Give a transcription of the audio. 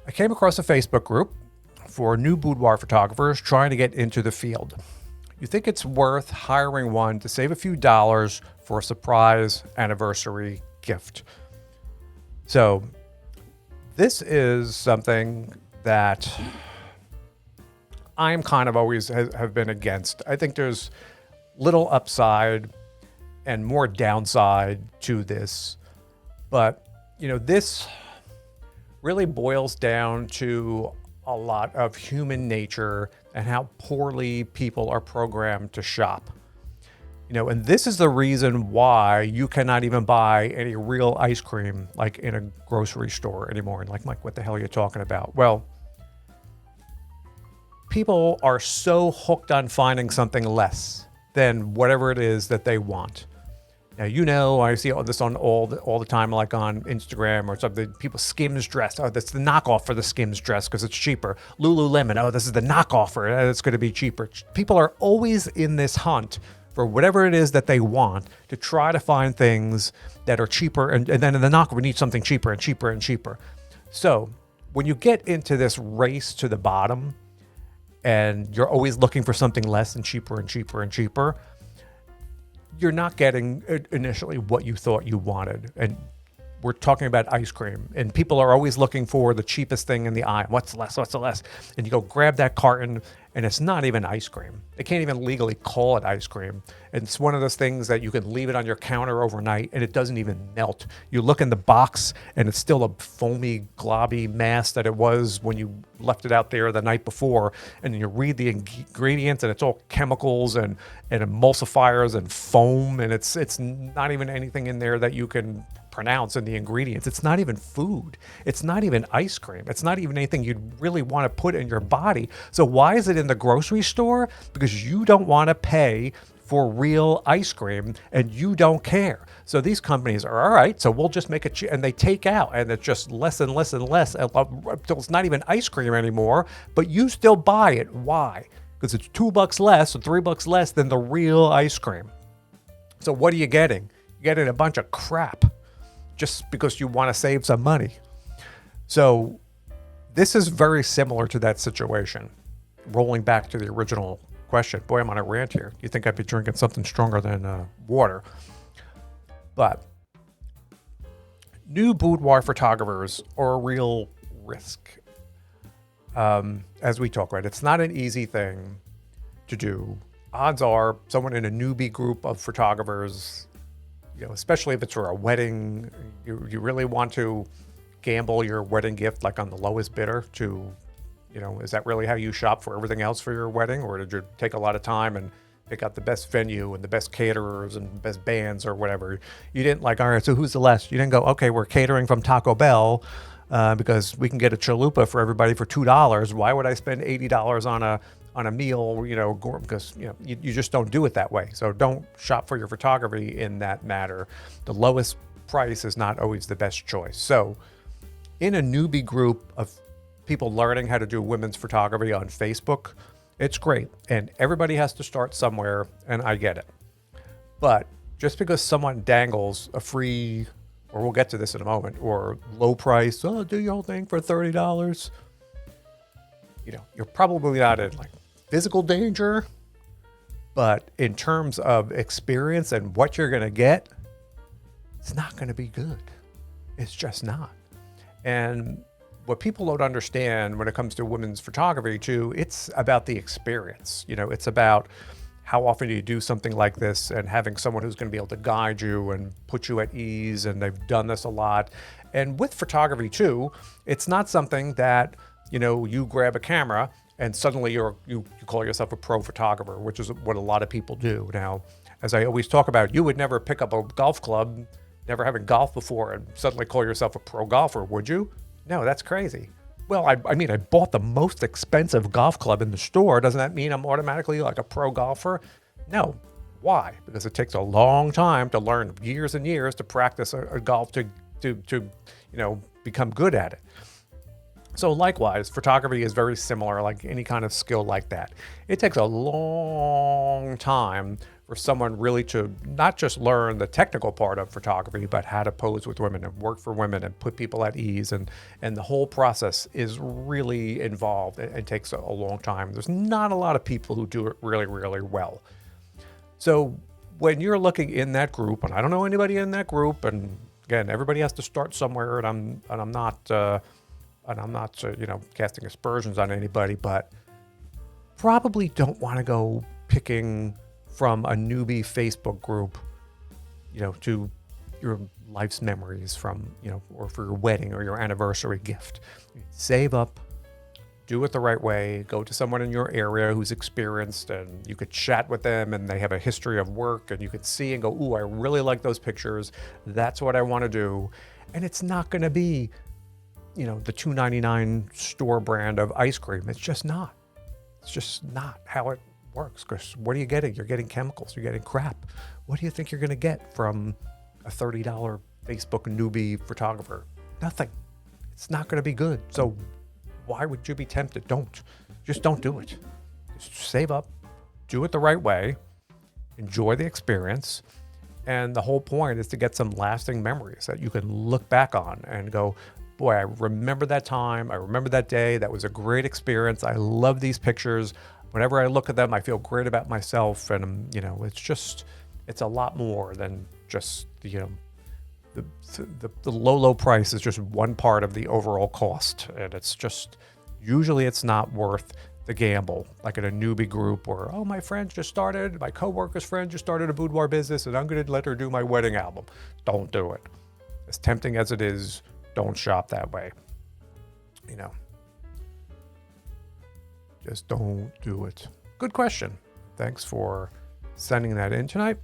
I came across a Facebook group for new boudoir photographers trying to get into the field. You think it's worth hiring one to save a few dollars for a surprise anniversary gift. So this is something that I'm kind of always have been against. I think there's little upside and more downside to this. But, this really boils down to a lot of human nature and how poorly people are programmed to shop. And this is the reason why you cannot even buy any real ice cream like in a grocery store anymore. And like, what the hell are you talking about? Well, people are so hooked on finding something less than whatever it is that they want. Now, I see all this on all the time, like on Instagram or something. People Skims dress. Oh, that's the knockoff for the Skims dress because it's cheaper. Lululemon. Oh, this is the knockoff for it. It's going to be cheaper. People are always in this hunt for whatever it is that they want to try to find things that are cheaper. And then in the knockoff, we need something cheaper and cheaper and cheaper. So when you get into this race to the bottom and you're always looking for something less and cheaper and cheaper and cheaper, you're not getting initially what you thought you wanted. And we're talking about ice cream, and people are always looking for the cheapest thing in the aisle. What's less? And you go grab that carton, and it's not even ice cream. They can't even legally call it ice cream. And it's one of those things that you can leave it on your counter overnight, and it doesn't even melt. You look in the box, and it's still a foamy, globby mass that it was when you left it out there the night before. And then you read the ingredients, and it's all chemicals and emulsifiers and foam, and it's not even anything in there that you can pronounce in the ingredients. It's not even food. It's not even ice cream. It's not even anything you'd really want to put in your body. So why is it in the grocery store? Because you don't want to pay for real ice cream and you don't care. So these companies are all right. So we'll just make it and they take out, and it's just less and less and less until it's not even ice cream anymore, but you still buy it. Why? Because it's $2 less or $3 less than the real ice cream. So what are you getting? You're getting a bunch of crap just because you want to save some money. So this is very similar to that situation. Rolling back to the original question. Boy, I'm on a rant here. You think I'd be drinking something stronger than water. But new boudoir photographers are a real risk. As we talk, right? It's not an easy thing to do. Odds are someone in a newbie group of photographers, especially if it's for a wedding, you really want to gamble your wedding gift like on the lowest bidder to, is that really how you shop for everything else for your wedding? Or did you take a lot of time and pick out the best venue and the best caterers and best bands or whatever? You didn't all right, so who's the less? You didn't go, okay, we're catering from Taco Bell because we can get a chalupa for everybody for $2. Why would I spend $80 on a meal, because you just don't do it that way. So don't shop for your photography in that matter. The lowest price is not always the best choice. So in a newbie group of people learning how to do women's photography on Facebook, it's great. And everybody has to start somewhere, and I get it. But just because someone dangles a free, or we'll get to this in a moment, or low price, do your whole thing for $30, you're probably not in physical danger, but in terms of experience and what you're going to get, it's not going to be good. It's just not. And what people don't understand when it comes to women's photography too, it's about the experience. It's about how often do you do something like this, and having someone who's going to be able to guide you and put you at ease. And they've done this a lot. And with photography too, it's not something that, you grab a camera and suddenly you call yourself a pro photographer, which is what a lot of people do. Now, as I always talk about, you would never pick up a golf club, never having golfed before, and suddenly call yourself a pro golfer, would you? No, that's crazy. Well, I bought the most expensive golf club in the store. Doesn't that mean I'm automatically a pro golfer? No. Why? Because it takes a long time to learn, years and years to practice a golf to become good at it. So likewise, photography is very similar, like any kind of skill like that. It takes a long time for someone really to not just learn the technical part of photography, but how to pose with women and work for women and put people at ease. And the whole process is really involved and takes a long time. There's not a lot of people who do it really, really well. So when you're looking in that group, and I don't know anybody in that group, and again, everybody has to start somewhere, and I'm not casting aspersions on anybody, but probably don't want to go picking from a newbie Facebook group, to your life's memories from, or for your wedding or your anniversary gift. Save up, do it the right way, go to someone in your area who's experienced, and you could chat with them and they have a history of work, and you could see and go, ooh, I really like those pictures. That's what I want to do. And it's not going to be, the $2.99 store brand of ice cream. It's just not. It's just not how it works. Because what are you getting? You're getting chemicals. You're getting crap. What do you think you're going to get from a $30 Facebook newbie photographer? Nothing. It's not going to be good. So why would you be tempted? Just don't do it. Just save up, do it the right way, enjoy the experience. And the whole point is to get some lasting memories that you can look back on and go, boy, I remember that time. I remember that day. That was a great experience. I love these pictures. Whenever I look at them, I feel great about myself. And, it's a lot more than just, the low price is just one part of the overall cost. And usually it's not worth the gamble, like in a newbie group where, oh, my coworker's friend just started a boudoir business and I'm going to let her do my wedding album. Don't do it. As tempting as it is, don't shop that way. Just don't do it. Good question. Thanks for sending that in tonight.